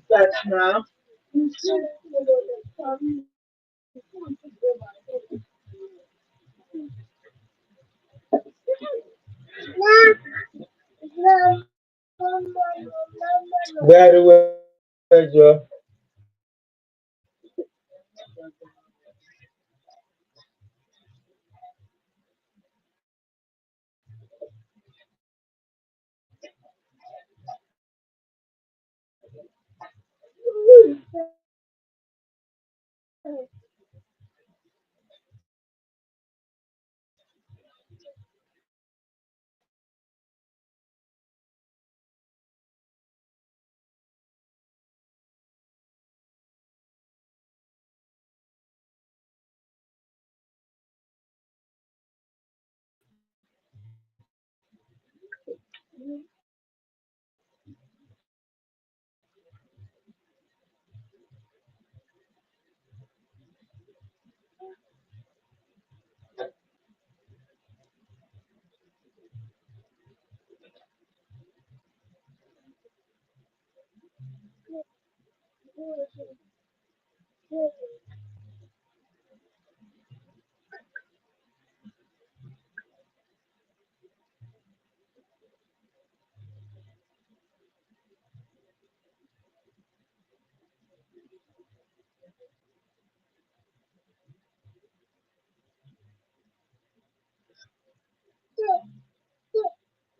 That now. Very well, Joe.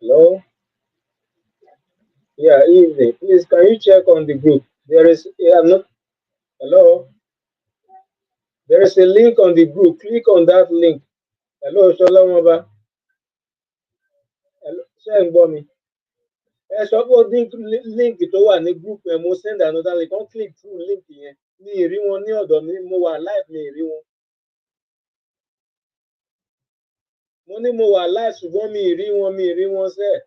Hello? Yeah, evening. Please, can you check on the group? There is, yeah, not, hello? There is a link on the group. Click on that link. Hello, Shalom Oba. Hello, ṣé ẹ̀ ń gbọ́ mi? Ẹ sọ pé ó link tó wà ní group ẹ̀ mo send another link. Wọ́n click through link yẹn. Mi ì rí wọn ní ọ̀dọ̀ mi. Mo wà live, mi ì rí wọn. Mo ní mo wà live ṣùgbọ́n mi ì rí wọn, mi ì rí wọn sẹ́ẹ̀.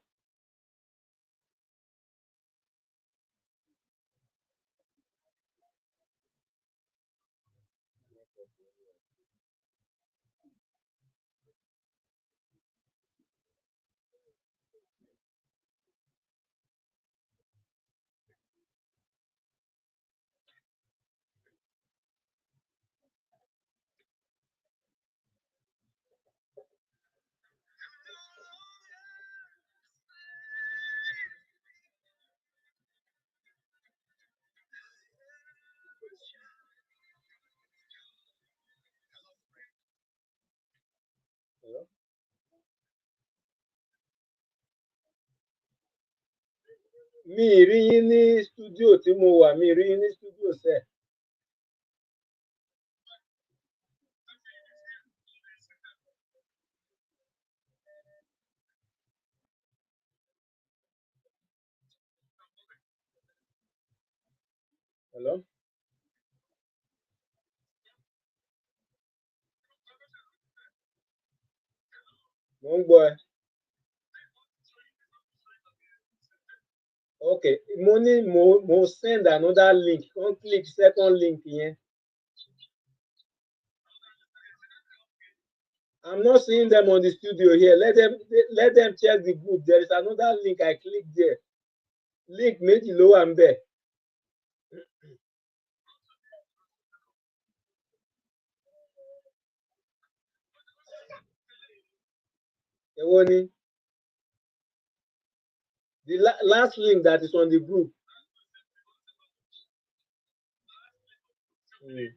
Hello? Mi ì rí yín ní studio tí mo wà, mi ì rí yín ní studio sẹ́ẹ̀. Hello? Mo ń gbọ́ ẹ. Okay, mo ní mo send another link. Wọ́n click second link yẹn. I'm not seeing them on the studio here. Let them check the group. There is another link. I click there. Link méjì ló wà ń bẹ̀. Èwo ni? The last link that is on the group. Mm.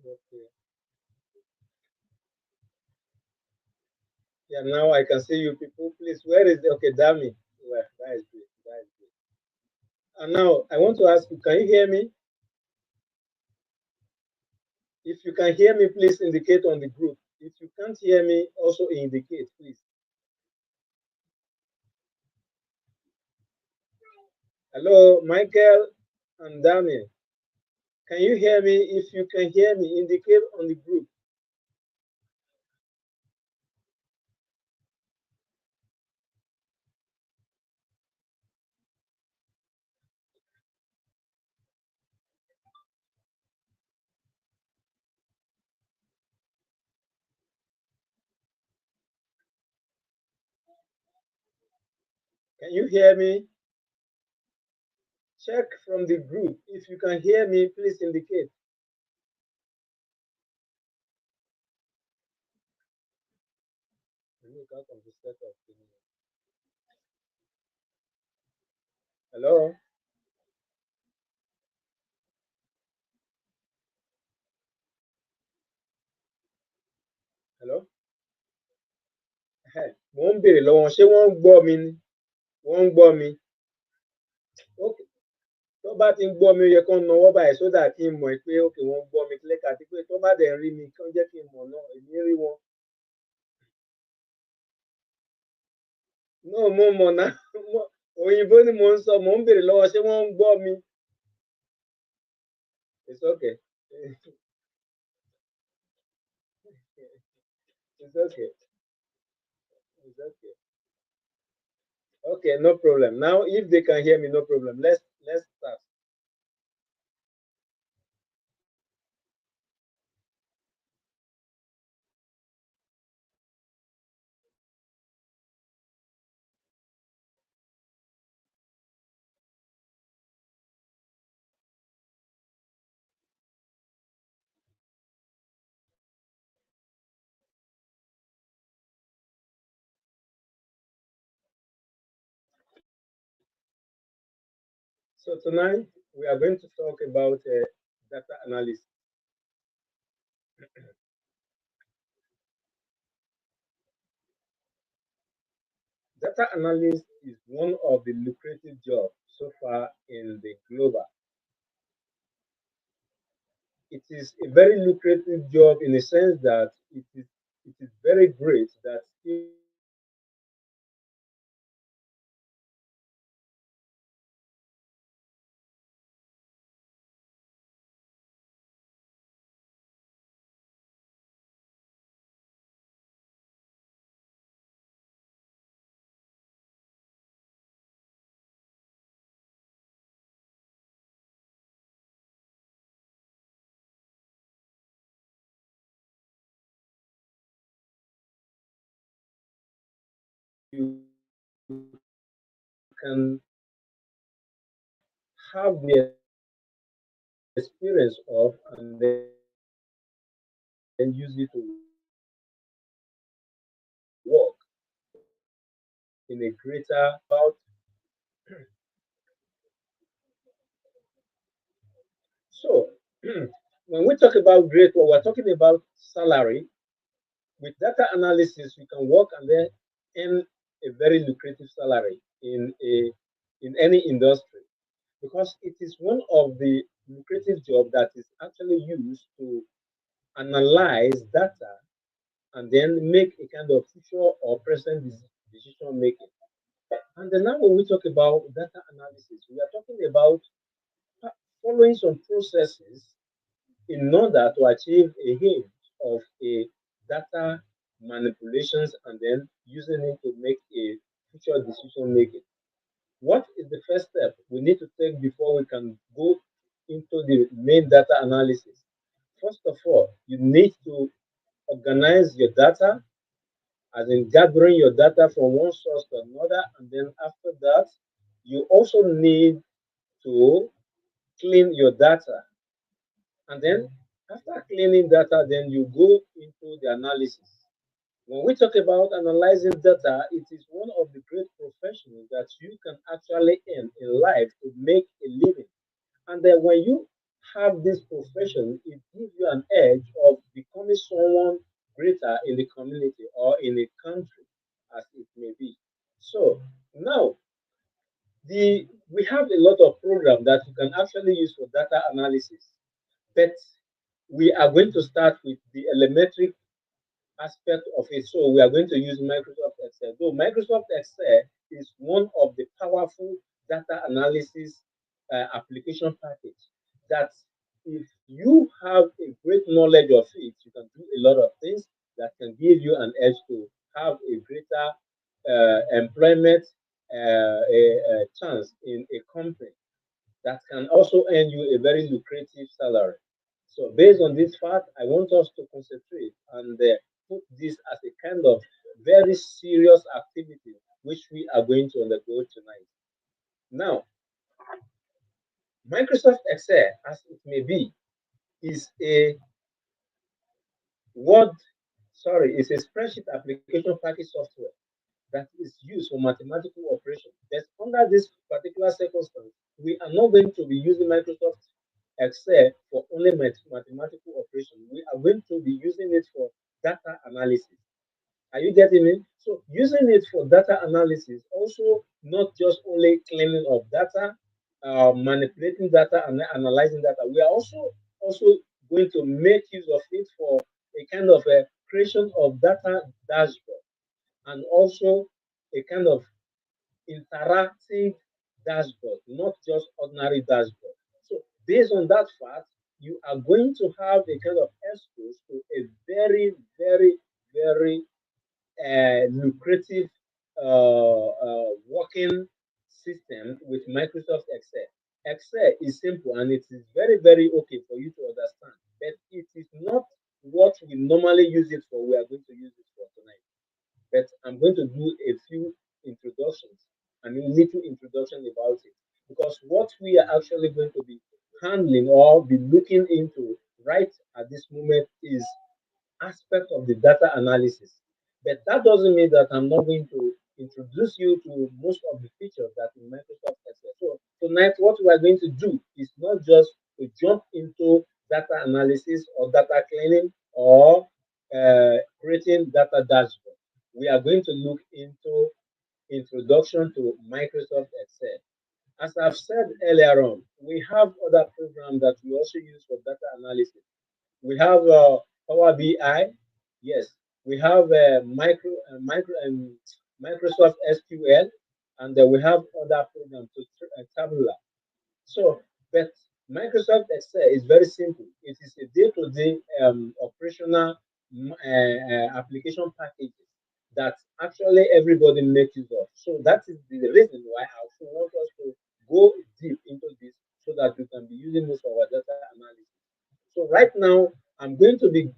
Okay. Yeah, now I can see you people. Please, where is the okay, Dami? Well, that is good. That is good. And now I want to ask you, can you hear me? If you can hear me, please indicate on the group. If you can't hear me, also indicate, please. Hello, Michael and Dami. Can you hear me? If you can hear me, indicate on the group. Can you hear me? Check from the group. If you can hear me, please indicate. Look out of the setup. Hello? Hello? Mo ń béèrè lọ́wọ́ wọn, ṣé wọ́n ń gbọ́ mi ni? Wọ́n ń gbọ́ mi. Okay. Tó bá ti ń gbọ́ mi, ó yẹ kán nawọ́ báyìí sódà kí n mọ̀ pé okay wọ́n ń gbọ́ mi kílẹ̀kà àti pé tó bá dẹ̀ ń rí mi kán jẹ́ kí n mọ̀ náà èmi rí wọn. No, mo mọ̀ náà. Òyìnbó ni mò ń sọ, mò ń béèrè lọ́wọ́ ṣé wọ́n ń gbọ́ mi. It's okay. It's okay. It's okay. Okay, no problem. Now, if they can hear me, no problem. Let's start. So tonight we are going to talk about data analysis. Data analyst is one of the lucrative jobs so far in the global. It is a very lucrative job in the sense that it is very great that you can have the experience of and then use it to work in a greater about. So when we talk about great, what we're talking about salary. With data analysis, you can work and then earn a very lucrative salary in any industry because it is one of the lucrative job that is actually used to analyze data and then make a kind of future or present decision making. And then now when we talk about data analysis, we are talking about following some processes in order to achieve a aim of a data manipulations and then using it to make a future decision making. What is the first step we need to take before we can go into the main data analysis? First of all, you need to organize your data, as in gathering your data from one source to another, and then after that, you also need to clean your data. And then after cleaning data, then you go into the analysis. When we talk about analyzing data, it is one of the great professions that you can actually earn in life to make a living. And then when you have this profession, it gives you an edge of becoming someone greater in the community or in a country, as it may be. So now the we have a lot of programs that you can actually use for data analysis, but we are going to start with the elementary aspect of it. So we are going to use Microsoft Excel. Though Microsoft Excel is one of the powerful data analysis application package that if you have a great knowledge of it, you can do a lot of things that can give you an edge to have a greater employment a chance in a company that can also earn you a very lucrative salary. So, based on this fact, I want us to concentrate and put this as a kind of very serious activity which we are going to undergo tonight. Now, Microsoft Excel, as it may be, is a word, is a spreadsheet application package software that is used for mathematical operation. But under this particular circumstance, we are not going to be using Microsoft Excel for only mathematical operation. We are going to be using it for data analysis. Are you getting me? So using it for data analysis, also not just only cleaning of data, manipulating data and analyzing data. We are also going to make use of it for a kind of a creation of data dashboard and also a kind of interactive dashboard, not just ordinary dashboard. So based on that fact, you are going to have a kind of exposed to a very, very, very lucrative working system with Microsoft Excel. Excel is simple and it is very, very okay for you to understand, but it is not what we normally use it for. We are going to use it for tonight, but I'm going to do a few introductions. I mean, little introduction about it. Because what we are actually going to be handling or be looking into right at this moment is aspect of the data analysis. But that doesn't mean that I'm not going to introduce you to most of the features that in Microsoft Excel. So tonight, what we are going to do is not just to jump into data analysis or data cleaning or creating data dashboard. We are going to look into introduction to Microsoft Excel. As I've said earlier on, we have other programs that we also use for data analysis. We have Power BI. Yes, we have Microsoft SQL, and then we have other programs to Tabula. So, but Microsoft Excel is very simple. It is a day-to-day operational application package that actually everybody makes use of. So that is the reason why I also want us to go deep into this so that we can be using this for our data analysis. So right now, I'm going to be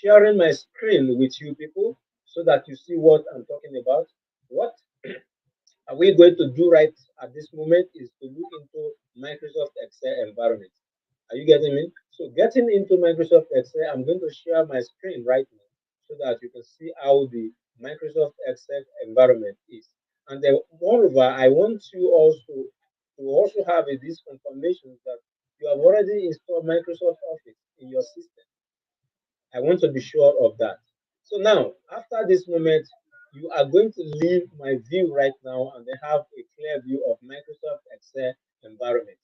sharing my screen with you people so that you see what I'm talking about. What are we going to do right at this moment is to look into Microsoft Excel environment. Are you getting me? So getting into Microsoft Excel, I'm going to share my screen right now so that you can see how the Microsoft Excel environment is. And then moreover, I want you also to also have this confirmation that you have already installed Microsoft Office in your system. I want to be sure of that. So now, after this moment, you are going to leave my view right now and then have a clear view of Microsoft Excel environment.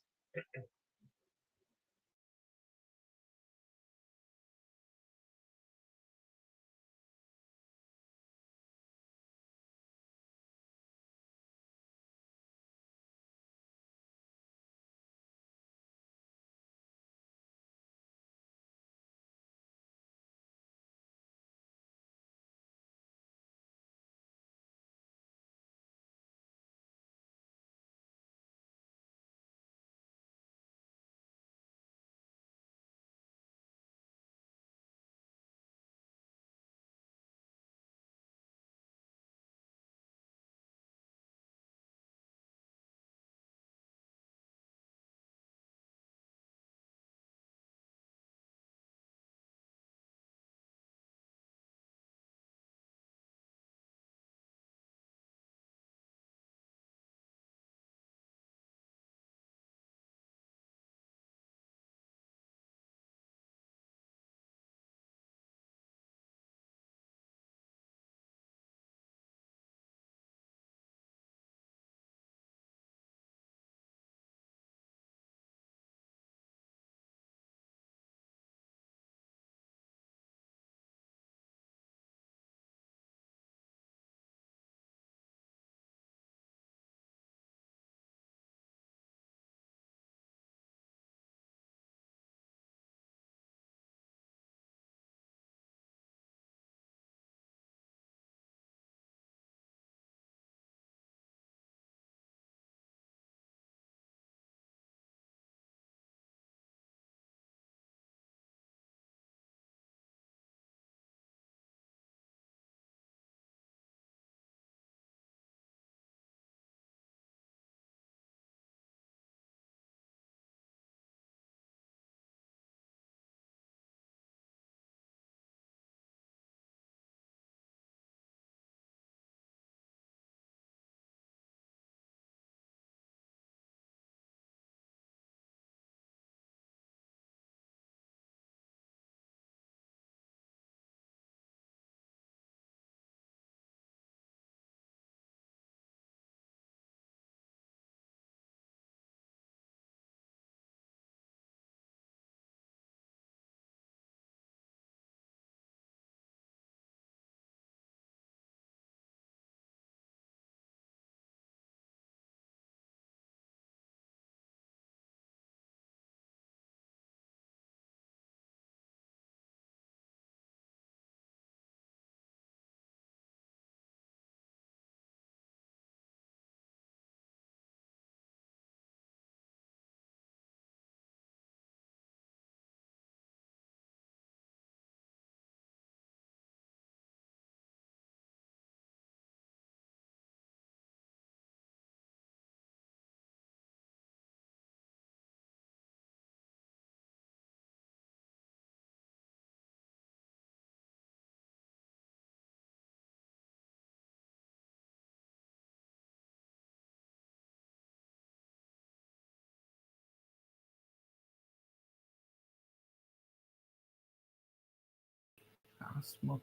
Small,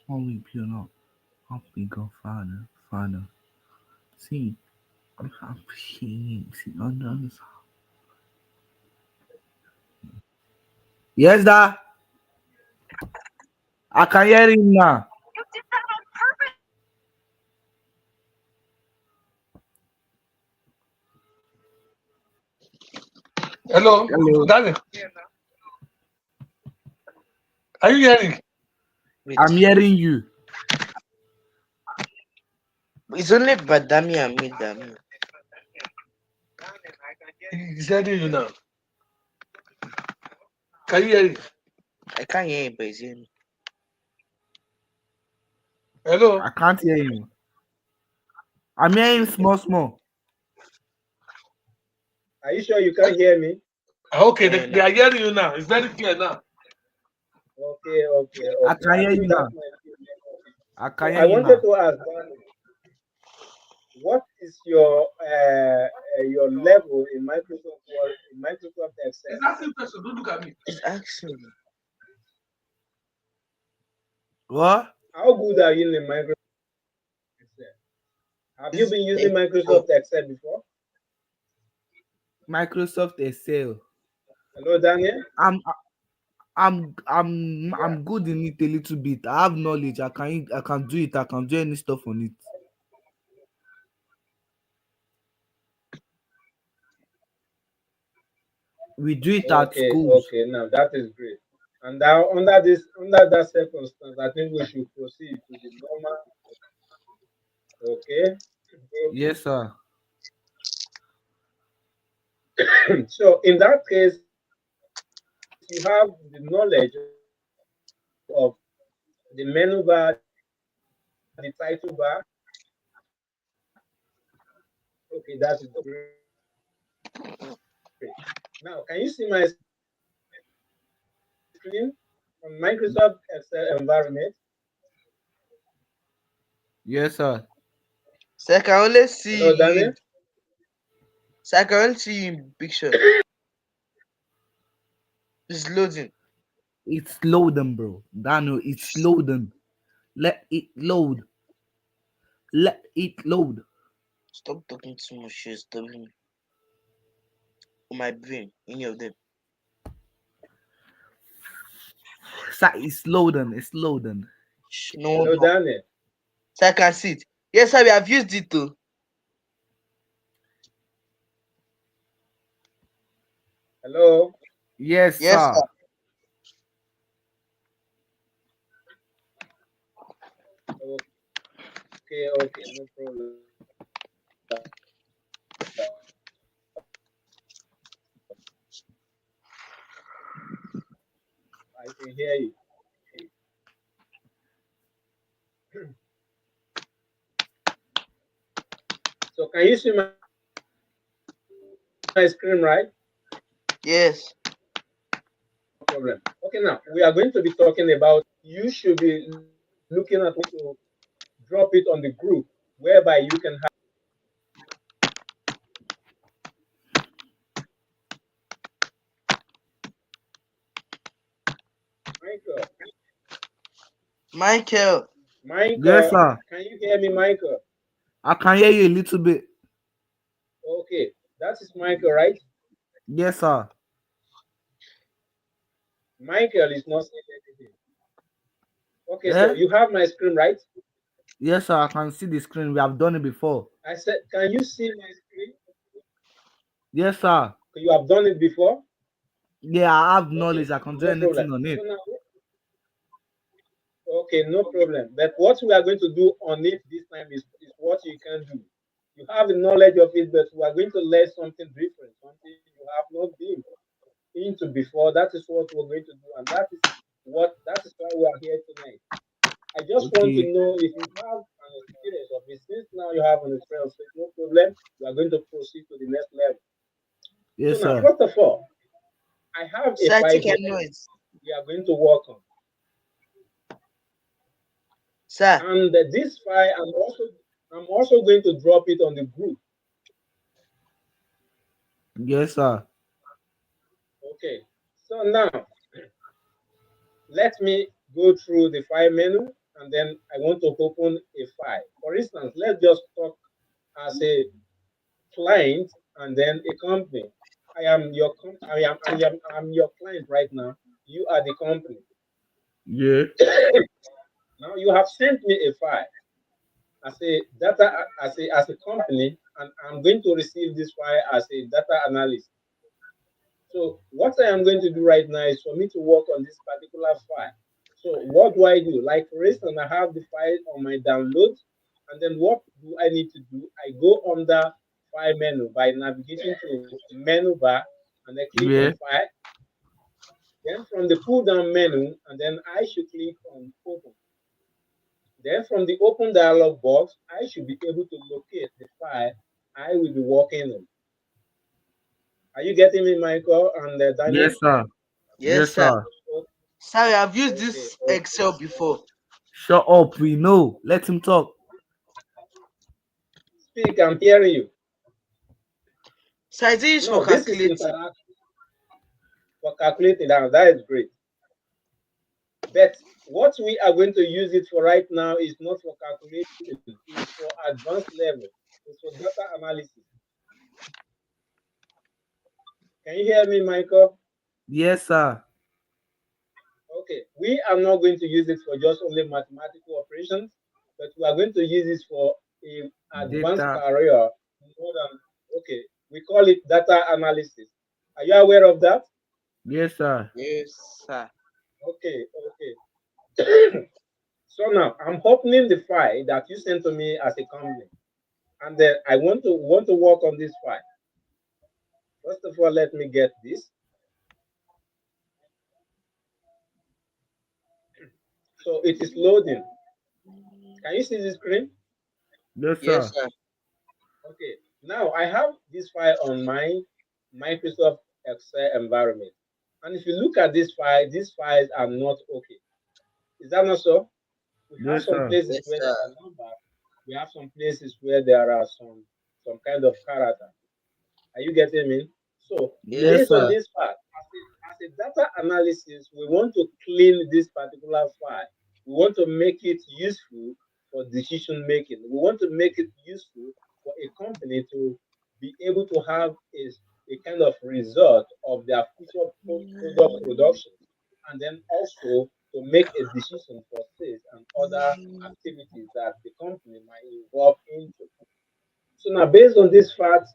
small leap, you know. I'll be go father, father. See, I'm seeing, see, under. Yes, da. I can hear him now. Hello, Hello. darling. Are you hearing? I'm Wait, hearing you. it's only Badami and me, Dami. He's hearing you now. Can you hear it? I can't hear him, but he's hearing me. Hello. I can't hear him. I'm hearing small, small. Are you sure you can't hear me? Okay, they Now. are hearing you now. It's very clear now. Okay, okay, I okay. can I hear you think that now. might be a network issue. I can So hear I you wanted now. to ask, what is your level in Microsoft Word, in Microsoft It's Excel? asking question. Don't look at me. It's asking me. What? How good are you in Microsoft Excel? Have you It's been a using four. Microsoft Excel before? Microsoft Excel. Hello, Daniel. I'm I'm Yeah. good in it a little bit. I have knowledge. I can do it. I can do any stuff on it. We do it at Okay, schools. okay. Now that is great. And now under that circumstance, I think we should proceed to the normal. Okay. Yes, sir. So in that case, you have the knowledge of the menu bar, the title bar. Okay, that is great. Now, can you see my screen on Microsoft Excel environment? Yes, sir. So I can only Hello, see Daniel. you in. So I can only see you in picture. It's loading. It's loading, bro. Daniel, it's loading. Let it load. Let it load. Stop talking too much. You're disturbing me. On my brain. Any of them. Sir, it's loading. It's loading. No one Hello, know. Daniel. So I can see it. Yes, sir. We have used it too. Hello. Yes, Yes, sir. sir. Okay, okay, no problem. I can hear you. So can you see my screen, right? Yes. No problem. Okay, now we are going to be talking about, you should be looking at to drop it on the group whereby you can have Michael. Michael. Yes, Michael, sir. can you hear me, Michael? I can hear you a little bit. Okay, that is Michael, right? Yes, sir. Michael is not saying anything. Okay, so Eh? you have my screen, right? Yes, sir. I can see the screen. We have done it before. I said, can you see my screen? Yes, sir. You have done it before? Yeah, I have Okay, knowledge. I can do no problem. anything on it. So now, okay, no problem. But what we are going to do on it this time is what you can do. You have the knowledge of it, but we are going to learn something different, something you have not been into before. That is what we're going to do, and that is why we are here tonight. I just want to Okay. know if you have an experience of it. Since now you have an experience, so no problem. We are going to proceed to the next level. So Yes, now, sir. first of all, I have a So I file think I here know it. we are going to work on. Sir. And this file, I'm also going to drop it on the group. Yes, sir. Okay. So now let me go through the file menu, and then I want to open a file. For instance, let's just talk as a client and then a company. I'm your client right now. You are the company. Yeah. Now you have sent me a file as a data as a company, and I'm going to receive this file as a data analyst. So what I am going to do right now is for me to work on this particular file. So what do I do? Like for instance, I have the file on my downloads, and then what do I need to do? I go under file menu by navigating to menu bar, and I click on Yeah. file. Then from the pull down menu, and then I should click on open. Then from the open dialog box, I should be able to locate the file I will be working on. Are you getting me, Michael and Daniel? Yes, sir. Yes, Yes, sir. sir. O- Sorry, I've used Okay, this okay. Excel before. Shut up. We know. Let him talk. Speak, I'm hearing you. So I do use for No, this is calculating. interaction for calculating now. That is great. But what we are going to use it for right now is not for calculating, it's for advanced level, it's for data analysis. Can you hear me, Michael? Yes, sir. Okay, we are not going to use it for just only mathematical operations, but we are going to use it for a advanced Data. career more than okay. We call it data analysis. Are you aware of that? Yes, sir. Yes, sir. Okay, okay. So now I'm opening the file that you sent to me as a company, and then I want to work on this file. First of all, let me get this. So it is loading. Can you see the screen? Yes, Yes, sir. sir. Okay. Now I have this file on my Microsoft Excel environment, and if you look at this file, these files are not okay. Is that not so? We have Yes, some sir. places Yes, where sir. there are numbers. We have some places where there are some kind of character. Are you getting me? So Yes, Yes, based on sir. sir. this fact, as a data analysis, we want to clean this particular file. We want to make it useful for decision making. We want to make it useful for a company to be able to have a kind of result of their future product production, and then also to make a decision for sales and other activities that the company might involve into. So now, based on this fact,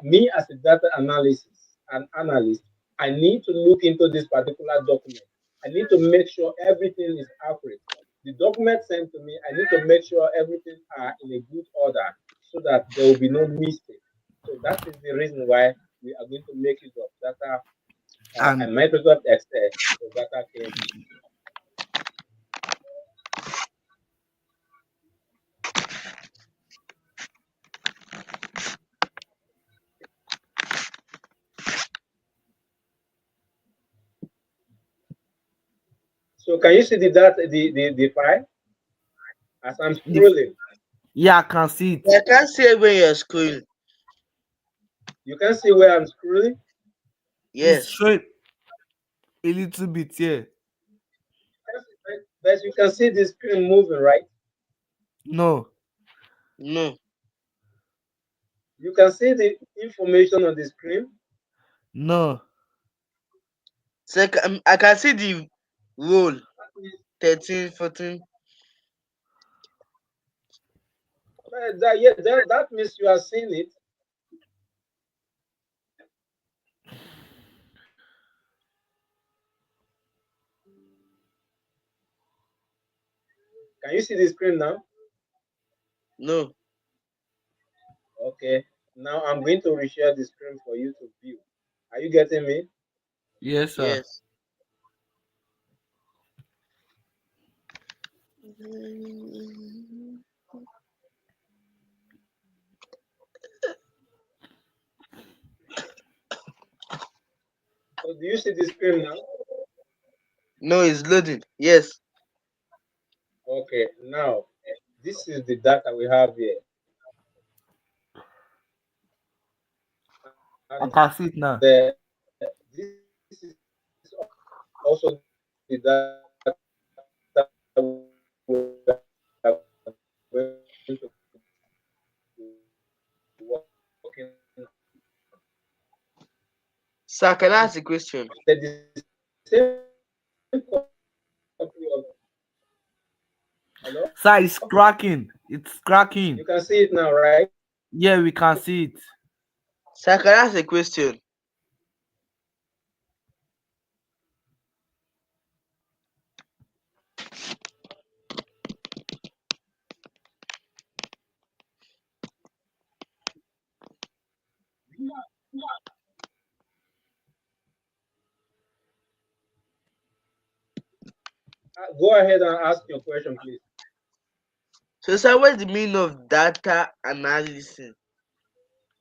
me as a data analysis an analyst, I need to look into this particular document. I need to make sure everything is accurate. The document sent to me, I need to make sure everything are in a good order so that there will be no mistake. So that is the reason why we are going to make use of data And and Microsoft Excel for data cleansing. So can you see the file as I'm if scrolling? yeah, I can see it. I can't see it when you're scrolling. You can see where I'm scrolling. It's Yes. showing a little bit here. But you can see the screen moving, right? No, No. You can see the information on the screen. no. So I can see the roll 13, 14. Yeah, that means you are seeing it. Can you see the screen now? No. Okay. Now I'm going to reshare the screen for you to view. Are you getting me? Yes, sir. Yes. So do you see the screen now? No, it's loading. Yes. Okay. Now this is the data we have here, and I can see it now. this is also the data we have here. Sir, can I and ask a question? the same copy of hello, Sir, it's cracking. It's you cracking. can see it now, right? Yeah, we can see it. Sir, can I ask a question? Go ahead and ask your question, please. So, sir, what's the meaning of data analysis?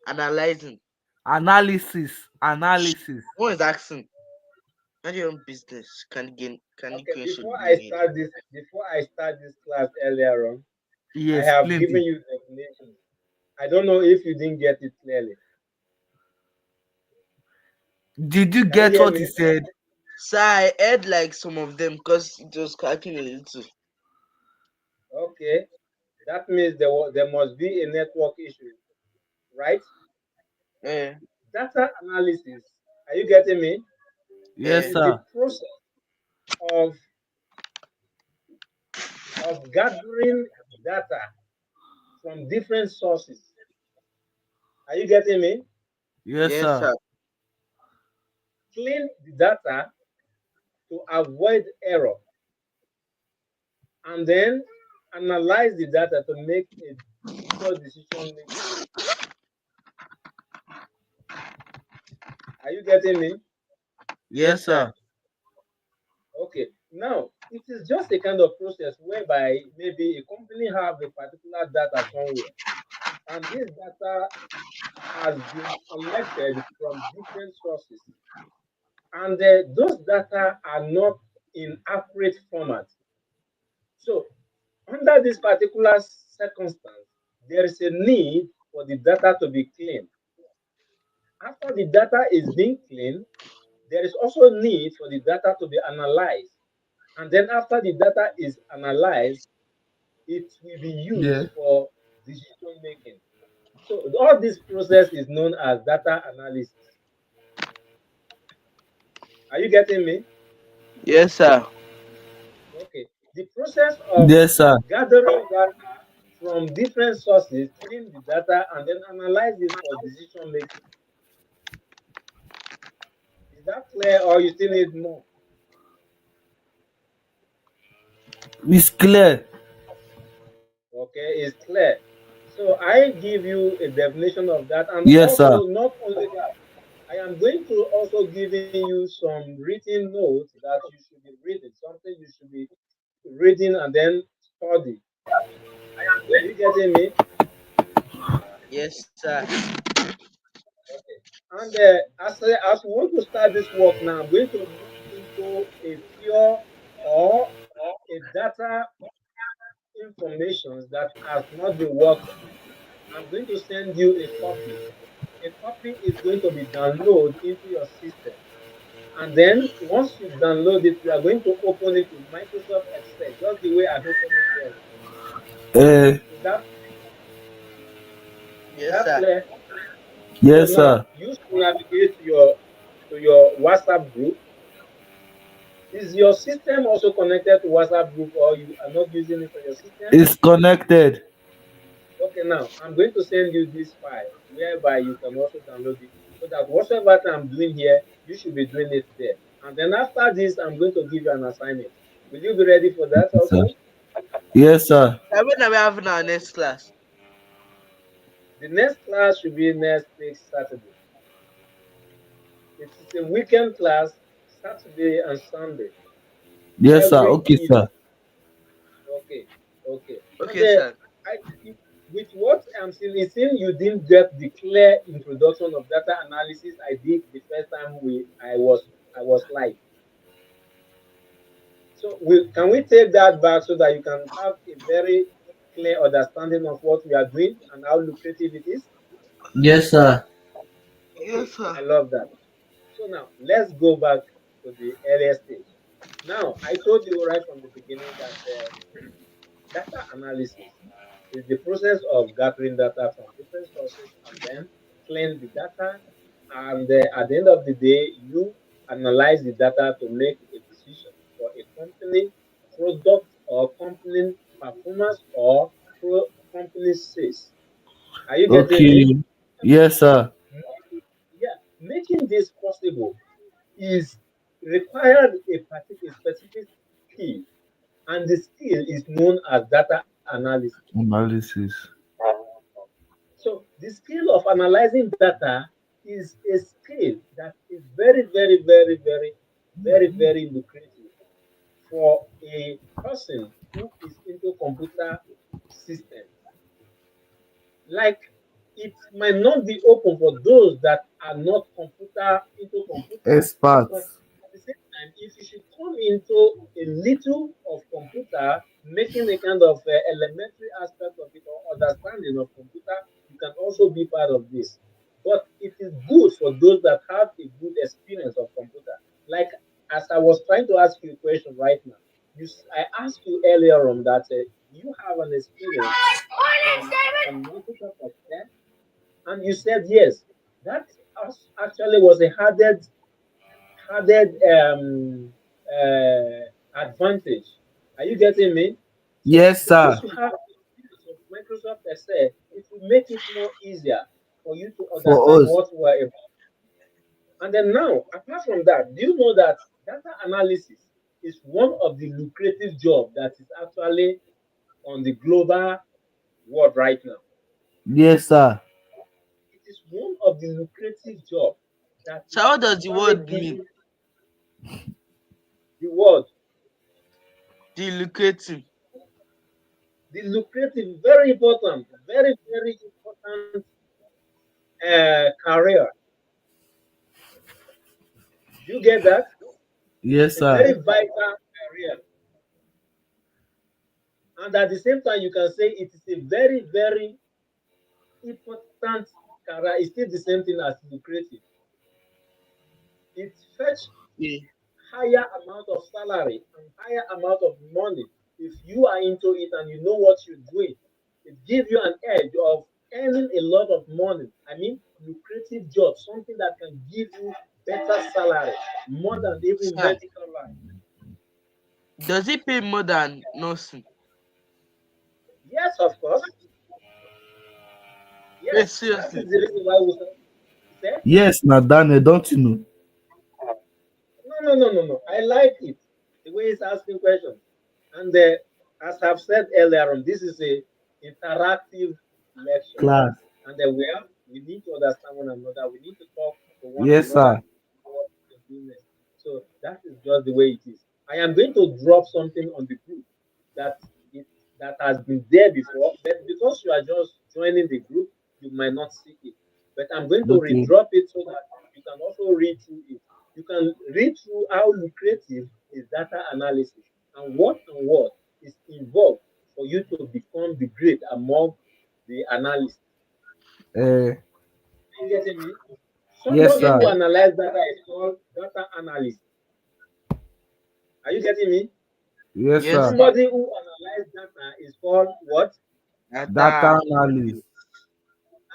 Analyzing. Analysis. Analysis. One is asking, mind your own business. Can you Okay, create should be made? before I start this class earlier on, He I have explained given it. you definitions. I don't know if you didn't get it clearly. Did you Can you get hear what he me? said? Sir, I heard like some of them because it was cracking a little. Okay, that means there must be a network issue, right? Eh, Data analysis, are you getting me? Yes, eh. Is the sir. process of gathering data from different sources. Are you getting me? Yes, Yes, sir. sir. Clean the data to avoid error, and then analyze the data to make a secure decision making. Are you getting me? Yes, Yes, sir. sir. Okay. Now, it is just a kind of process whereby maybe a company have a particular data somewhere, and this data has been collected from different sources, and those data are not in accurate format. So, under this particular circumstance, there is a need for the data to be cleaned. After the data is being cleaned, there is also need for the data to be analyzed. And then after the data is analyzed, it will be Yeah. used for decision making. So all this process is known as data analysis. Are you getting me? Yes, sir. Okay. The process of Yes, sir. gathering data from different sources, clean the data, and then analyze it for decision making. Is that clear, or you still need more? It's clear. Okay, it's clear. So I give you a definition of that, and Yes, sir. also not only that, I am going to also giving you some written notes that you should be reading, something you should be reading and then study. Are you getting me? Yes, sir. Okay. And as we want to start this work now, I'm going to move into a pure or a data information that has not been worked on. I'm going to send you a copy. A copy is going to be downloaded into your system. And then once you download it, we are going to open it in Microsoft Excel, just the way I open it here. Uh, Is that is Yes, that sir. clear? So yes, now sir. you should navigate to your WhatsApp group. Is your system also connected to WhatsApp group, or you are not using it on your system? It's connected. Okay, now I'm going to send you this file whereby you can also download it so that whatever I'm doing here, you should be doing it there. And then after this, I'm going to give you an assignment. Will you be ready for that Yes, sir. also? Yes, sir. Sir, when are we having our next class? The next class should be next week, Saturday. It is a weekend class, Saturday and Sunday, Yes, sir. every Okay, sir. evening. Okay, okay. And Okay, sir. I, with what I'm seeing, it seems you didn't get the clear introduction of data analysis I did the first time I was live. So can we take that back so that you can have a very clear understanding of what we are doing and how lucrative it is? Yes, sir. Okay, Yes, sir. I love that. So now let's go back to the earlier stage. Now I told you right from the beginning that data analysis is the process of gathering data from different sources and then clean the data, and at the end of the day, you analyze the data to make a decision for a company product or company performance or company sales. Are you getting me? Okay. Yes, sir. Yeah, making this possible is required a specific skill, and the skill is known as data analysis. Analysis. So the skill of analyzing data is a skill that is very, very, very, very, very, very lucrative for a person who is into computer systems. Like, it might not be open for those that are not computer into computer, but Experts. at the same time, if you should come into a little of computer, making a kind of elementary aspect of it or understanding of computer, you can also be part of this. But it is good for those that have a good experience of computer. Like, as I was trying to ask you a question right now, I asked you earlier on that you have an experience on Microsoft Excel, and you said yes. That actually was a advantage. Are you getting me? So Yes, because sir. you have experience of Microsoft Excel, it will make it more easier for you to For understand us. what we are about. And then now, apart from that, do you know that data analysis is one of the lucrative jobs that is actually on the global world right now? Yes, sir. It is one of the lucrative jobs that is So what does the actually word mean? giving the world The lucrative. the lucrative, very important, very, very important career. Do you get that? Yes, A sir. very vital career. And at the same time, you can say it is a very, very important career. It's still the same thing as lucrative. It fetch Yeah. higher amount of salary and higher amount of money if you are into it and you know what you're doing. It gives you an edge of earning a lot of money. I mean, lucrative job, something that can give you better salary, more than even Sir, medical line. does it pay more than nursing? Yes, of course. Wait, Yes, that seriously. is the reason why we say, Yes, now Daniel, don't you know? no, no, no, no, no. I like it. The way he's asking questions. And as I've said earlier on, this is a interactive lecture. Class. And we need to understand one another. We need to talk to one Yes, another sir. about what we can do next. So that is just the way it is. I am going to drop something on the group that it that has been there before, but because you are just joining the group, you might not see it. But I'm going to Okay. redrop it so that you can also read through it. You can read through how lucrative is data analysis and what is involved for you to become the great among the analysts. Uh, Are you getting me? yes, Somebody sir. who Yes. analyzes data is called data analyst. Are you getting me? Yes, Yes, sir. sir. Somebody who analyzes data is called what? Data Data. analyst.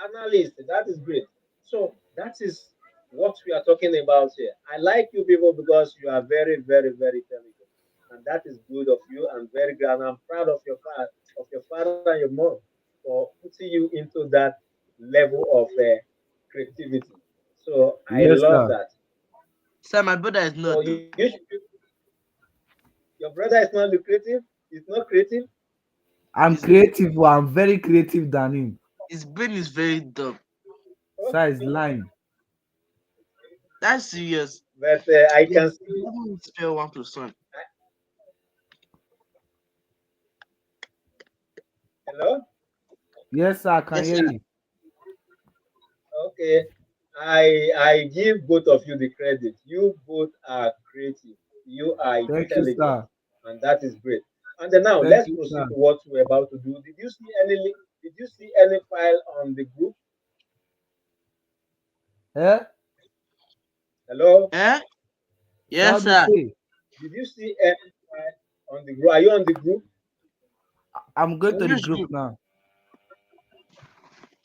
Analyst. That is great. So that is what we are talking about here. I like you people because you are very, very, very intelligent, and that is good of you. I'm very glad. I'm proud of your father and your mom for putting you into that level of creativity. So I Yes, love sir. that. Sir, my brother is So not too. your brother is not lucrative. He's not creative. I'm His, creative. Well, I'm very creative than him. his brain is very dumb. Sir is lying. That's serious. But I He can see. doesn't spell 1 plus 1. Hello. Yes, sir. I can Yes, hear sir. you. Okay. I give both of you the credit. You both are creative. You are Thank you, intelligent, sir. and that is great. And then now Thank let's you, proceed sir. to what we're about to do. Did you see any file on the group? Eh? Hello. Eh? Yes, Sound you sir. say? Did you see any file on the group? Are you on the group? I'm going to the Which group group? now.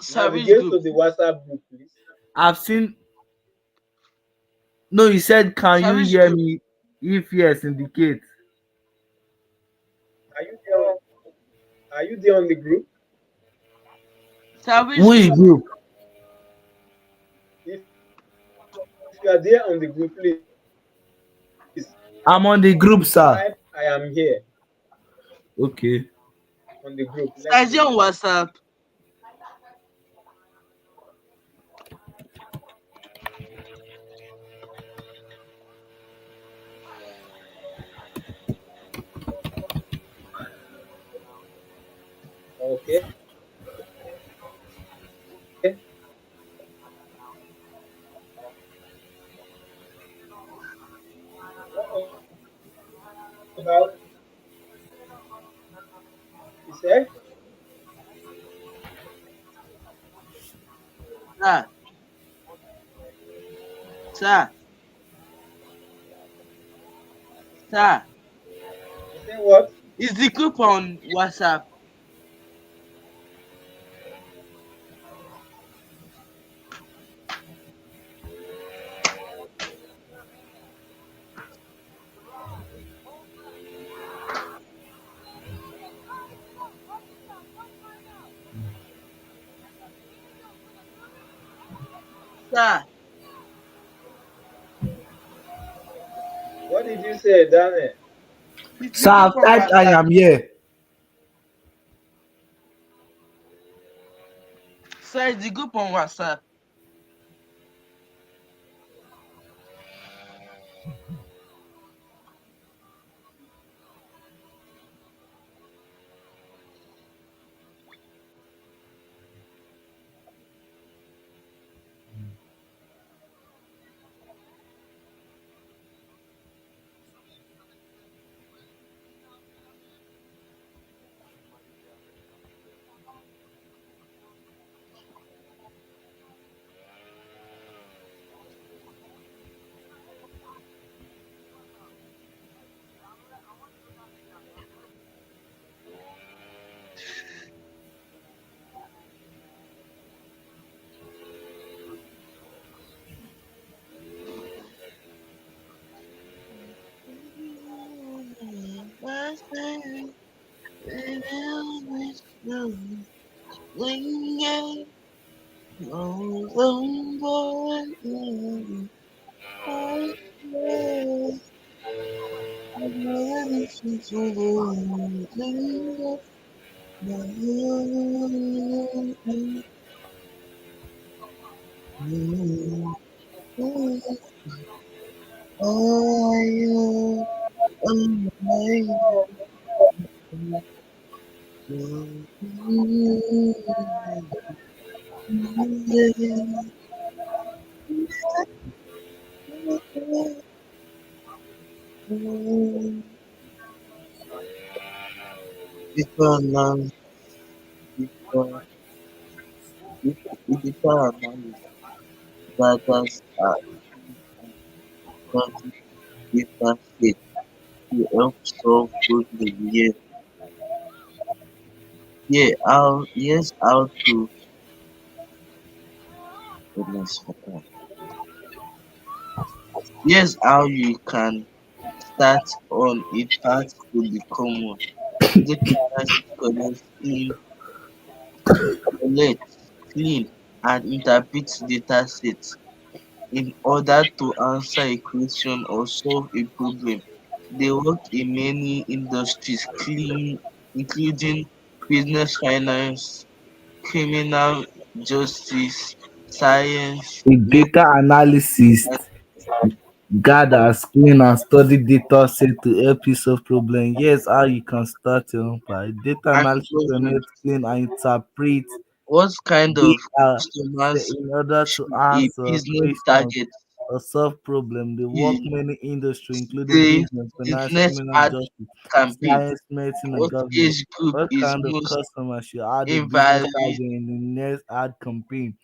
Sir, which Navigate group? to the WhatsApp group, please. I've seen. No, you said, can Sir, you which hear group? me? If yes, indicate. Are you there? Are you there on the group? Sir, which Which group? group? If you are there on the group, please I'm on the type group, I sir. am here Okay. on the group. Let's Sir, see. is it on WhatsApp? Okay. What about, you said? Sir, sir, sir. You said what? Is the group on WhatsApp? Sir, What did you say, Daniel? is the Sir, group I've on typed I WhatsApp? am here. Sir, is the group on WhatsApp? Data's are study data set to help solve problem. Here's how to goodness for that. Here's how you can start on a task to be common. Data analysis collects, clean and interpret data sets in order to answer a question or solve a problem. They work in many industries, including business, finance, criminal justice, science, A medicine, data analyst gather, screen, and study data set to help you solve problems. Here's how you can start your own part. Data and analysis government. connect, clean, and interpret What kind of data set customers in order to should a answer business questions target? or solve problems. They work Is many industries, including the business, finance, business criminal ad justice, campaign? science, medicine, and What government. age group What is kind of most customer should add a business invalid target in the next ad campaign?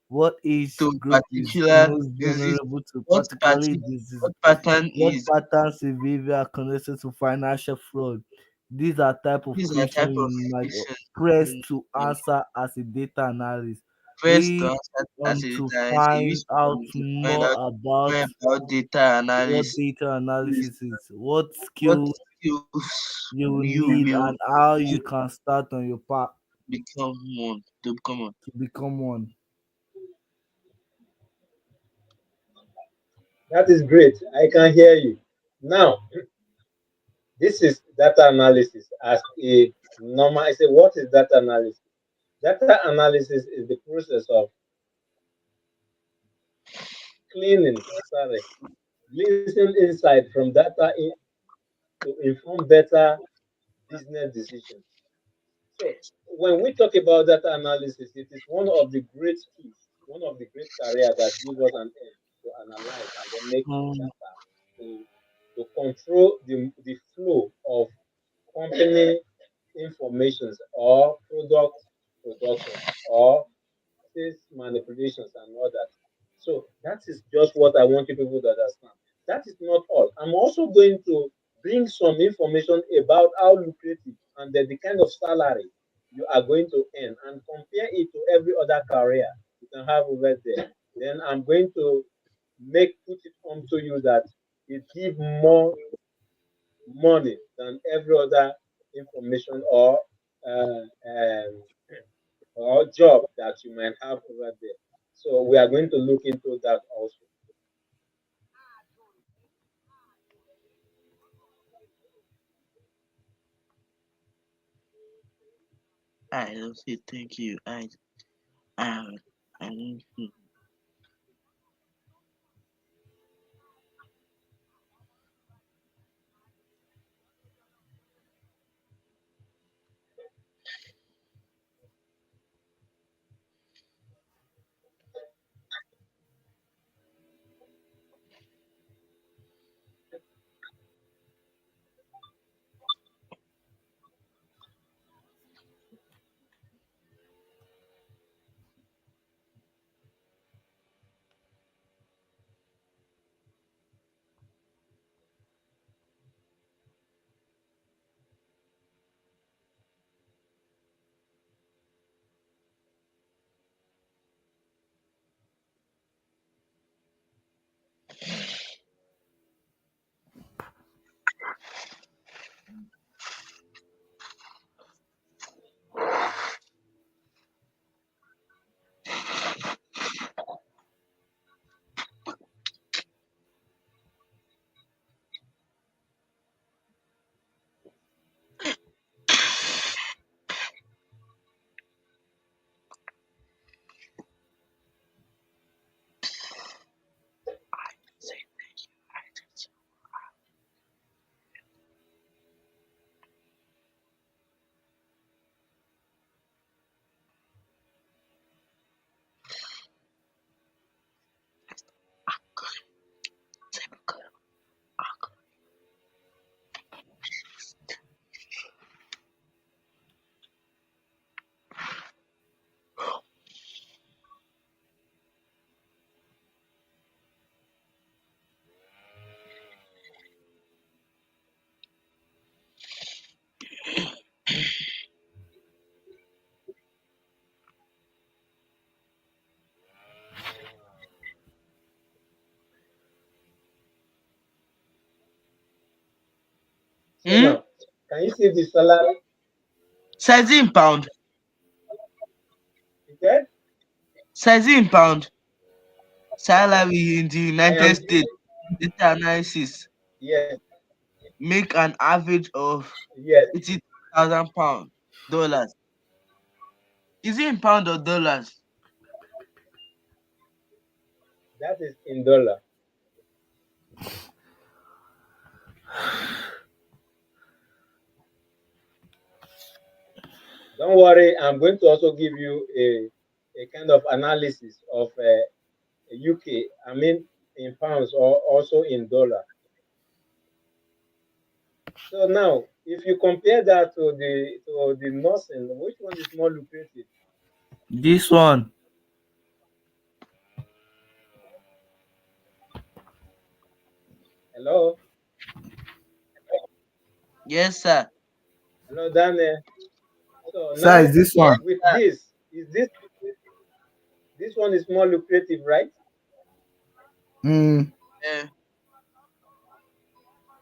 What age to group is particular most disease? vulnerable to What particularly party disease? what pattern What is patterns in behavior are connected to financial fraud? These are type of these are questions type of you might questions press in to answer as a data analyst. First, to We answer as want a to data analyst, in find which out you should find more out about more about data what analysis, data analysis is, what what skills skills you you need, will and how you need can start on your path become one to become one. to become one. That is great. I can hear you. Now, this is data analysis as a normal. I say, what is data analysis? Data analysis is the process of cleaning, sorry, gleaning insight from to inform better business decisions. So when we talk about data analysis, it is one of the great skills, one of the great career that gives us an edge to analyze and then make Mm, data to, to control the flow of company informations or product production or sales manipulations and all that. So that is just what I want you people to understand. That is not all. I'm also going to bring some information about how lucrative and the kind of salary you are going to earn and compare it to every other career you can have over there. Then I'm going to make put it onto you that it give more money than every other information or job that you might have over there. So we are going to look into that also. I don't say thank you. I I need to. Say So now, can you see the salary? Size in pound. Okay? Size in pound. Salary in the I United am States. Data analysis yes, make an average of yes, 80,000 pound dollars. Is it in pound or dollars? that is in dollar. Don't worry, I'm going to also give you a kind of analysis of UK. I mean in pounds or also in dollar. So now, if you compare that to the nursing, which one is more lucrative? This one, Hello, Yes, sir. hello, Daniel. So size now this one. with this, is this This one is more lucrative, right? Mm. Yeah.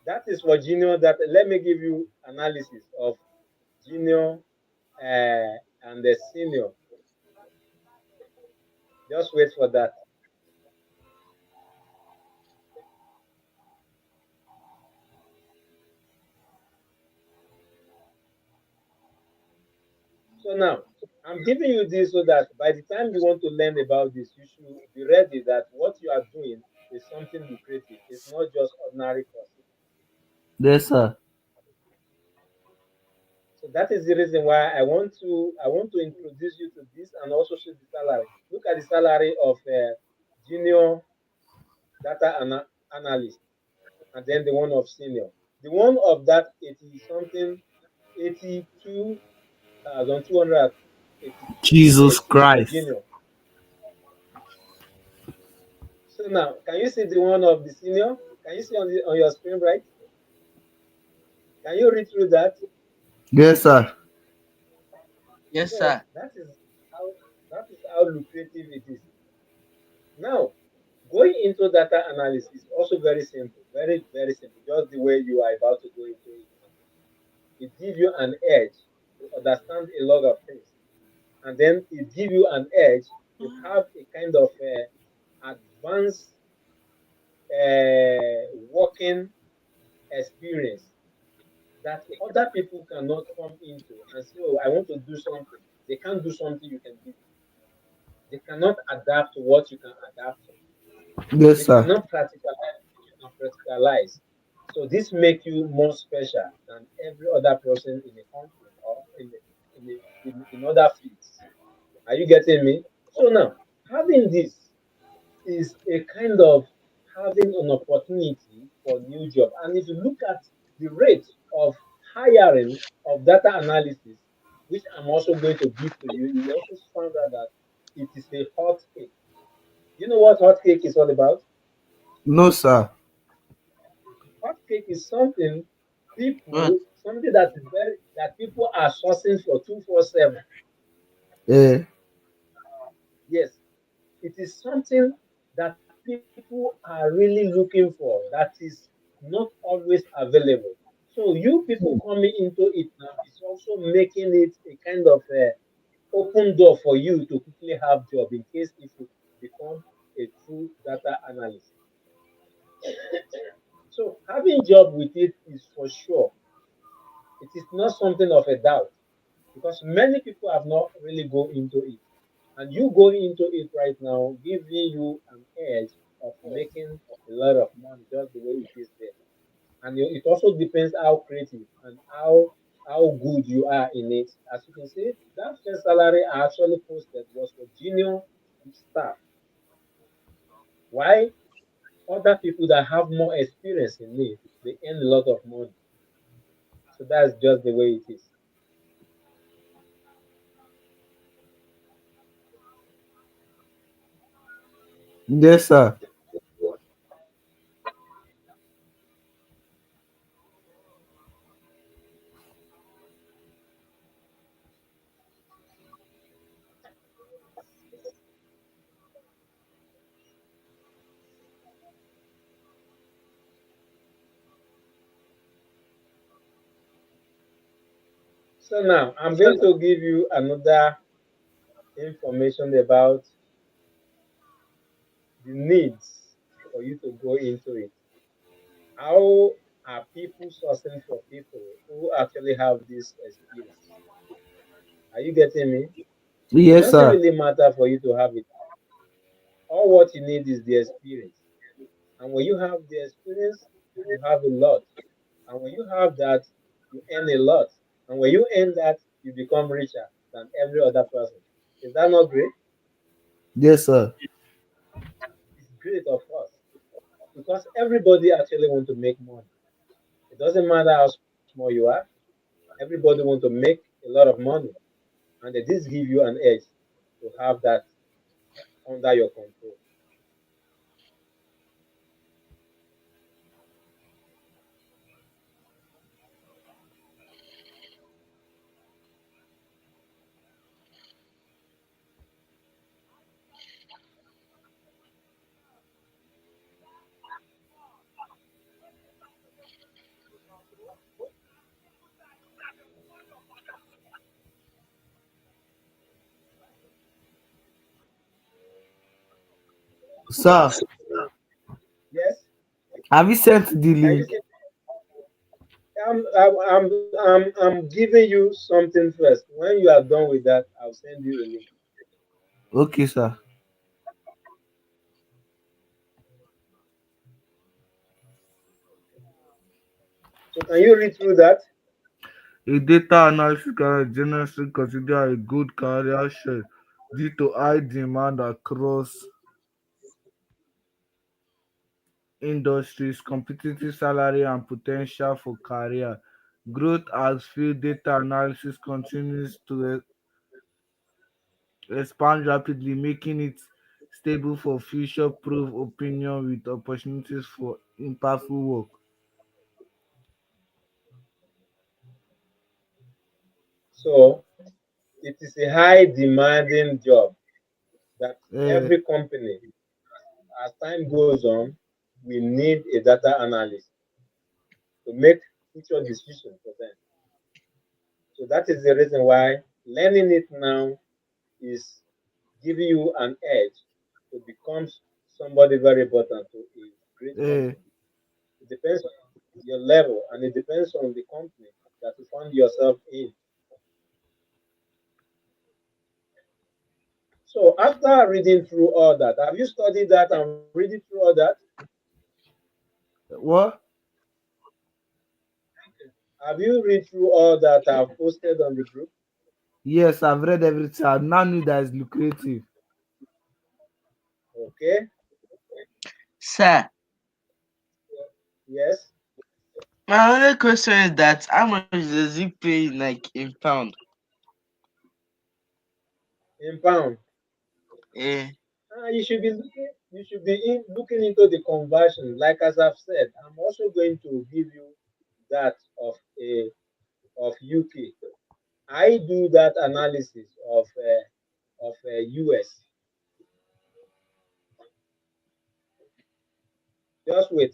That is for junior data. Let me give you analysis of junior and the senior. Just wait for that. So now, I'm giving you this so that by the time you want to learn about this, you should be ready that what you are doing is something lucrative. It's not just ordinary course. Yes, sir. So that is the reason why I want to introduce you to this and also show the salary. Look at the salary of junior data analyst, and then the one of senior. The one of that 80 something 82,282 Jesus is for Christ. junior. So now, can you see the one of the senior? Can you see on your screen, right? Can you read through that? Yes, sir. Yes, So sir. that is how lucrative it is. Now, going into data analysis is also very simple, very very simple. Just the way you are about to go into it now. It gives you an edge to understand a lot of things, and then it gives you an edge to have a kind of advanced working experience that other people cannot come into and say, "Oh, I want to do something." They can't do something you can do. They cannot adapt to what you can adapt to. Yes, They sir. cannot practicalize what you can practicalize. So this makes you more special than every other person in the country or in other fields. Are you getting me? So now, having this is a kind of having an opportunity for new job. And if you look at the rate of hiring of data analysis, which I'm also going to give to you, you also found out that it is a hot cake. You know what hot cake is all about? No, sir. Hot cake is something What? something that is very that people are sourcing for 247. Yeah. Yes, it is something that people are really looking for that is not always available. So you people coming into it now is also making it a kind of open door for you to quickly have job in case if you become a true data analyst. So having job with it is for sure. It is not something of a doubt because many people have not really go into it. And you going into it right now, giving you an edge of making a lot of money just the way it is there. And it also depends how creative and how good you are in it. As you can see, that first salary I actually posted was for junior staff. Why other people that have more experience in it, they earn a lot of money. So that's just the way it is. Yes, sir. So now I'm going to give you another information about the needs for you to go into it. How are people sourcing for people who actually have this experience? Are you getting me? It Yes, doesn't sir. really matter for you to have it. All what you need is the experience. And when you have the experience, you have a lot. And when you have that, you earn a lot. And when you earn that, you become richer than every other person. Is that not great? Yes, sir. It's great, of course, because everybody actually want to make money. It doesn't matter how small you are. Everybody want to make a lot of money, and this give you an edge to have that under your control. Sir, Yes, have you sent the can you link? see? I'm giving you something first. When you are done with that, I'll send you a link. Okay, sir. So can you read through that? A data analysis career is generally considered a good career choice due to high demand across industries, competitive salary, and potential for career growth as field data analysis continues to expand rapidly, making it stable for future-proof opinion with opportunities for impactful work. So it is a high demanding job that Uh, every company, as time goes on, we need a data analyst to make future decisions for them. So that is the reason why learning it now is giving you an edge to become somebody very important to a great uh, company. It depends on your level and it depends on the company that you find yourself in. So after reading through all that, have you studied that and reading through all that? what? Have you read through all that I've posted on the group? Yes, I've read everything. I now knew that it's lucrative. Okay. Sir, Yes. my only question is that how much does he pay like in pound? In pound. Eh, You should be looking. You should be looking into the conversion. Like as I've said, I'm also going to give you that of UK. I do that analysis of US. Just wait.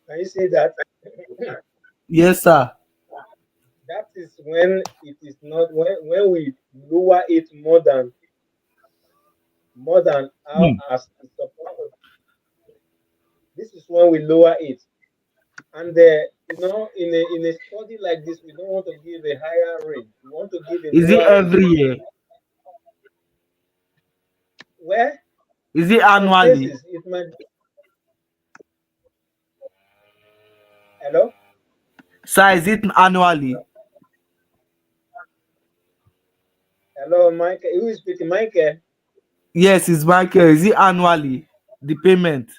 Can you see that? Yes, sir. That is when it is not when we lower it more than how Hmm. as it's supposed. This is when we lower it, and In a study like this, we don't want to give a higher range. We want to give a Is it lower range. every year? Where Is it in some annually? cases it might. Hello, Sir, is it annually? hello, Mike. Who is speaking, Mike? Yes, it's Michael. Is it annually? The payment?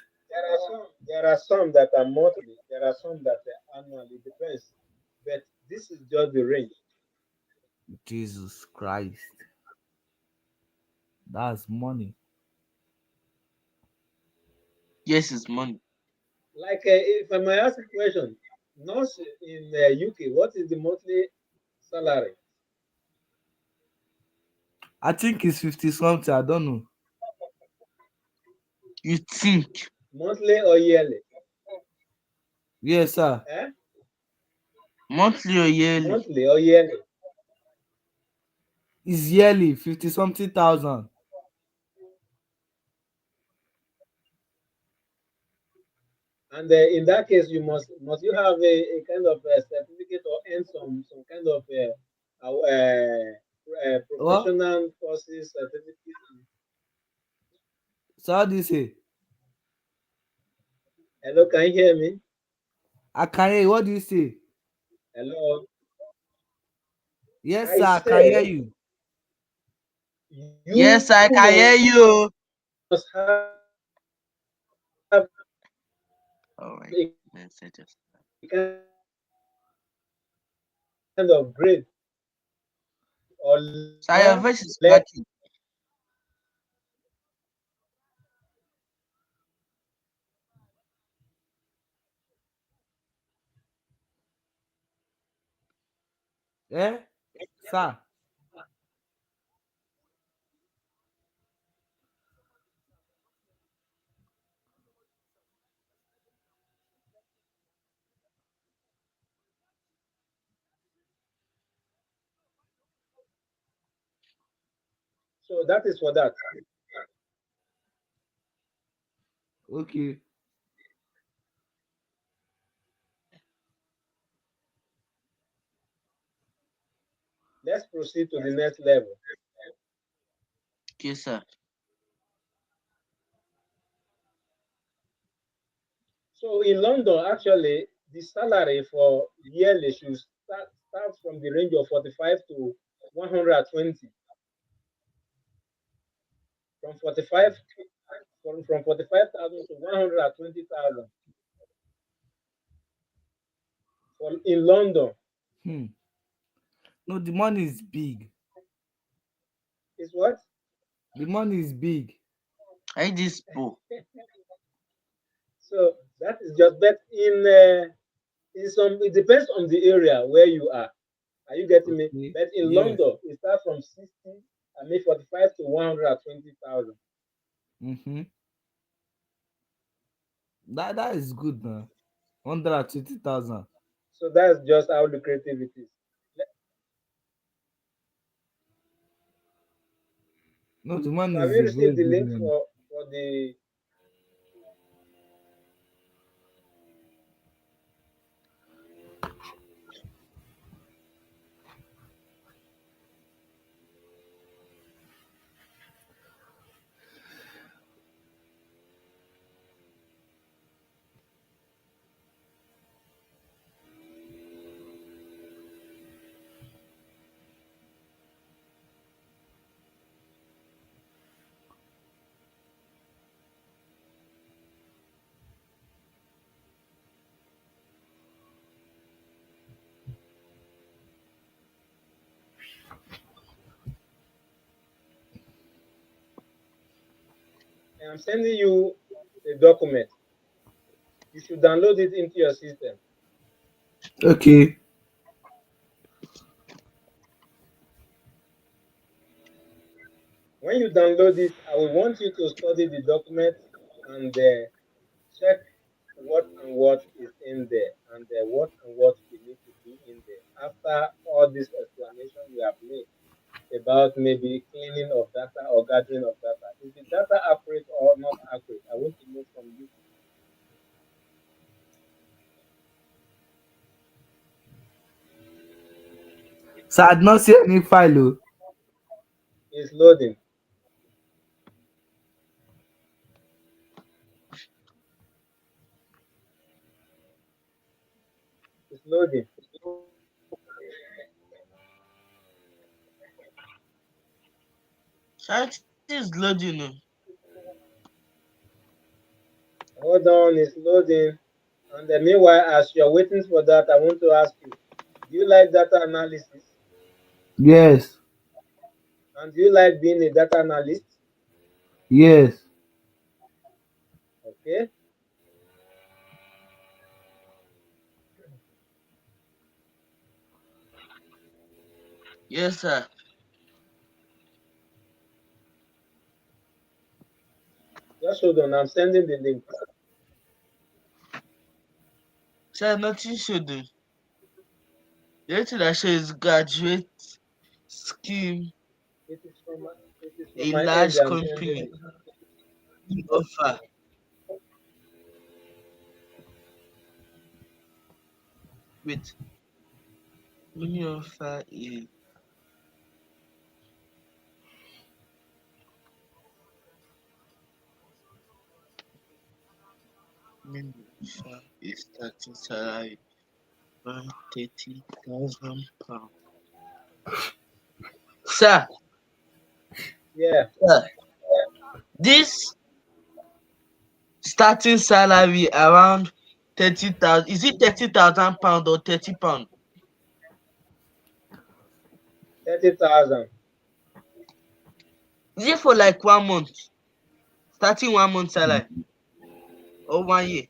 There are some that are monthly. There are some that are annually. Depends. But this is just the range. Jesus Christ. That's money. Yes, it's money. Like, if I may ask a question, nurse in UK, what is the monthly salary? I think it's 50 something. I don't know. You think Monthly or yearly? Yes, sir. Eh? monthly or yearly? Monthly or yearly? It's yearly, 50 something thousand. And in that case, must you have a kind of certificate or earn some kind of What? professional courses certificate. So how do you say? Hello, can you hear me? I can hear you. What do you say? Hello, Yes, I sir, I can hear said you. you Yes, I can hear must you. have a kind of All right. Let's just. grade or So your level. voice is cracking. Eh? Sir. So that is for that. Okay. Let's proceed to the next level. Okay, sir. So in London, actually, the salary for yearly should start from the range of 45 to 120. From 45 from 45,000 to 120,000 for in London. Hmm. No, the money is big. Is what? The money is big. I this poor. So that is just but in some it depends on the area where you are. Are you getting me? Okay. But in Yes. London, it starts from 60, 45 to 120,000. Mm-hmm. That is good now. 120,000. So that's just how lucrative it is. No, the money So have is you a very received the good link money. for the I'm sending you a document. You should download it into your system. Okay. When you download it, I will want you to study the document and check what is in there and what we need to do in there. After all this explanation we have made about maybe cleaning of data or gathering of data, is the data accurate or not accurate? I want to know from you. So I did not see any file. Oh. It's loading. It's loading. Science is loading. Oh. Hold on, it's loading. And meanwhile, as you're waiting for that, I want to ask you, do you like data analysis? Yes. And do you like being a data analyst? Yes. Okay. Yes, sir. Just hold on. I'm sending the link. Sir, nothing should do. The only thing that shows graduate scheme, It is from my, it is from a my end. large I'm sending company it. offer. Wait, mini offer a mini offer a starting salary of 30,000 pounds. Sir, Yeah, sir, this starting salary around 30,000. Is it 30,000 pound or 30 pound? 30,000. Is it for like 1 month? Starting 1 month salary or 1 year?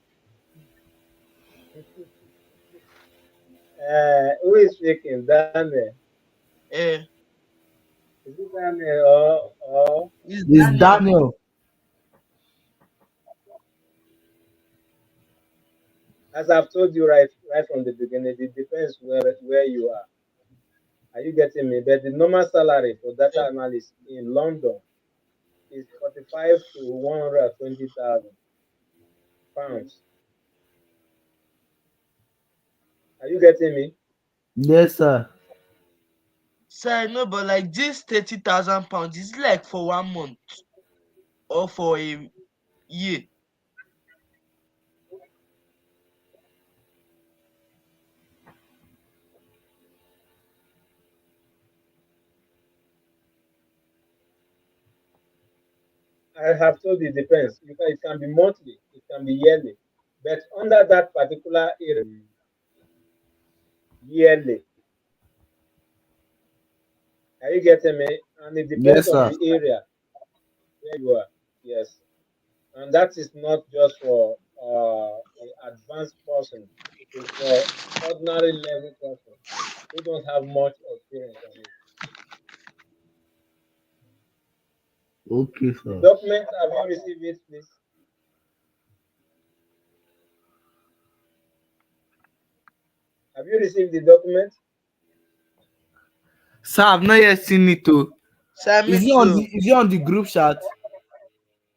Who is speaking? Daniel. Eh, Is it Daniel or it's It's Daniel. Daniel. as I've told you right from the beginning, it depends where you are. Are you getting me? But the normal salary for data analyst in London is 45 to 120,000 pounds. Are you getting me? Yes, sir. Sir, no, but like this 30,000 pounds is it like for 1 month or for a year? I have told you it depends. It can be monthly, it can be yearly. But under that particular area, yearly. Are you getting me? And it depends Yes, on sir. the area where you are. Yes. And that is not just for an advanced person. It is for ordinary level person who don't have much experience on it. Okay, The sir. document, have you received it, please? Have you received the document? Sir, I've not yet seen it too. Sir, me too. Is it on the group chat?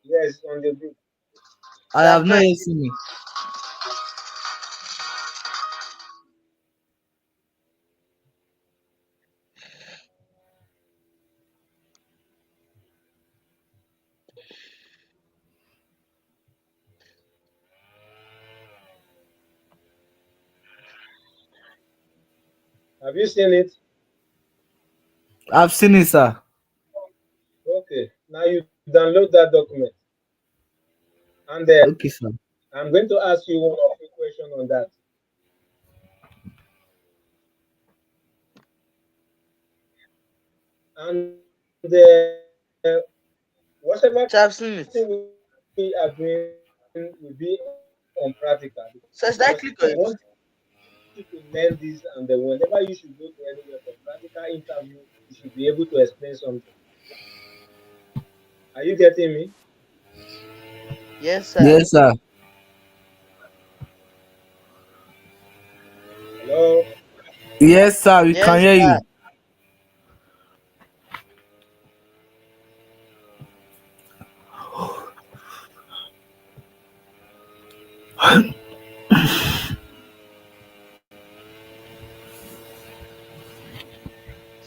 Yes, on the group. I Sir, have not very. yet seen it. Have you seen it? I've seen it, sir. Okay. Now you download that document. And Okay, sir. I'm going to ask you one or two questions on that. And whatever Sir, thing I've seen it. we are doing will be on practical because I Sir, want should I click on you it? to learn this, and then whenever you should go to anywhere for practical interview, you should be able to explain something. Are you getting me? Yes, sir. Yes, sir. Hello? Yes, sir. We can Yes, hear sir. you.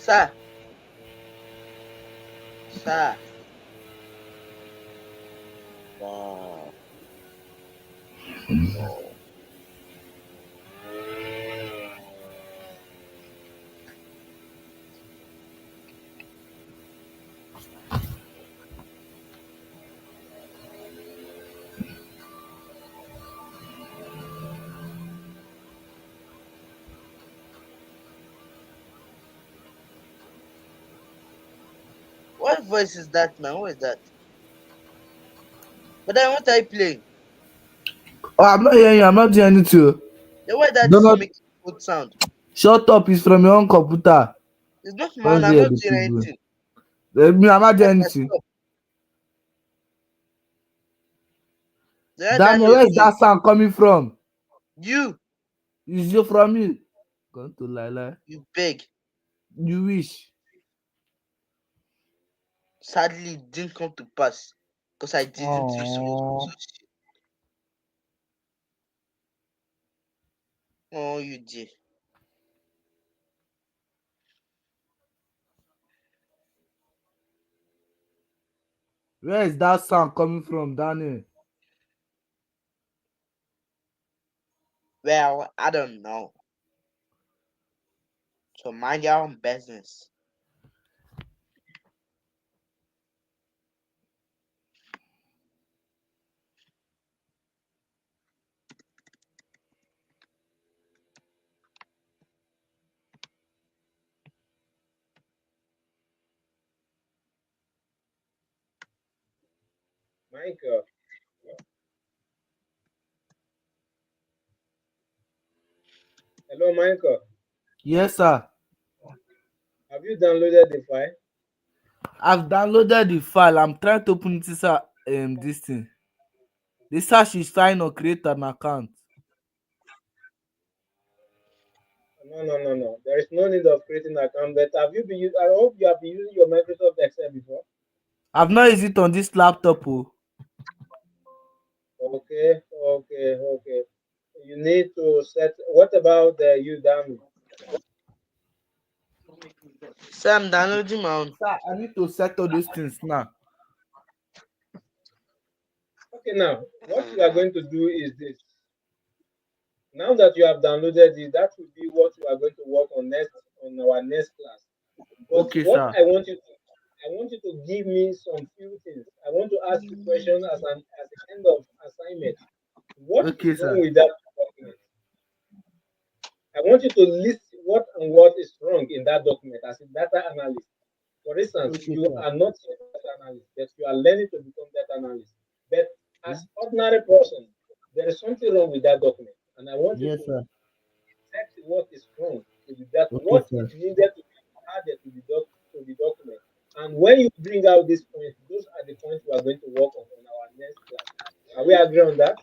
Sir, sir. Wow. Oh. What voice is that, man? What is that? But then what are you playing? Oh, I'm not hearing you. I'm not doing anything. The way that Do is not making good sound. shut up. It's from your own computer. It's not man. Don't I'm hear not the doing people. anything. Me, I'm not doing Better anything. stop. The way Daniel, Daniel where is is doing. that sound coming from? You, Is you from you? Going to lie. you beg. You wish. Sadly, it didn't come to pass because I didn't use some. Oh, Oh, you dear. where is that sound coming from, Daniel? Well, I don't know. So mind your own business. Michael, hello, Michael. Yes, sir. Have you downloaded the file? I've downloaded the file. I'm trying to open it inside this thing. The search is trying to create an account. No, no, no, no. There is no need of creating an account. But have you been? I hope you have been using your Microsoft Excel before. I've not used it on this laptop. Oh. Okay, okay, okay. You need to set. What about the Udemy? So I'm downloading my own. Sir, I need to settle those things now. Okay, now what we are going to do is this. Now that you have downloaded it, that will be what we are going to work on next on our next class. But Okay, what sir. I want you to give me some few things. I want to ask you questions as a kind of assignment. What is Okay, wrong sir. with that document? I want you to list what and what is wrong in that document as a data analyst. For instance, Okay, you sir. are not a data analyst, but you are learning to become data analyst. But as ordinary person, there is something wrong with that document, and I want you Yes, to sir. check what is wrong with that, Okay, what sir. is needed to be added to the document. And when you bring out these points, those are the points we are going to work on our next class. Are we agree on that?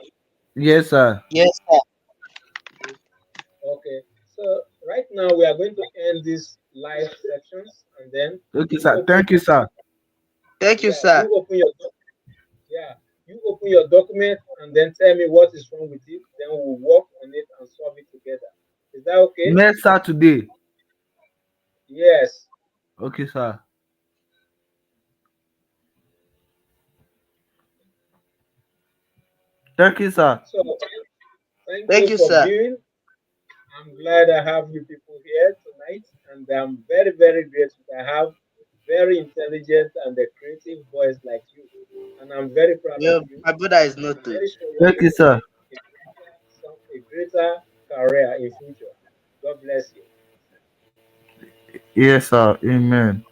Yes, sir. Yes, sir. Okay. So right now we are going to end these live sections, and then Okay, you sir. open Thank you, sir. Thank you, yeah sir. you open your yeah you open your document and then tell me what is wrong with it. Then we'll work on it and solve it together. Is that okay? Next Saturday. Yes. Okay, sir. Thank you, sir. So thank Thank you you, for sir. viewing. I'm glad I have you people here tonight, and I'm very, very grateful to have very intelligent and a creative voice like you. And I'm very proud of Yeah, you. my brother is And not I'm too. very sure you are Thank going you, to sir. make a greater career in future. God bless you. Yes, sir. Amen.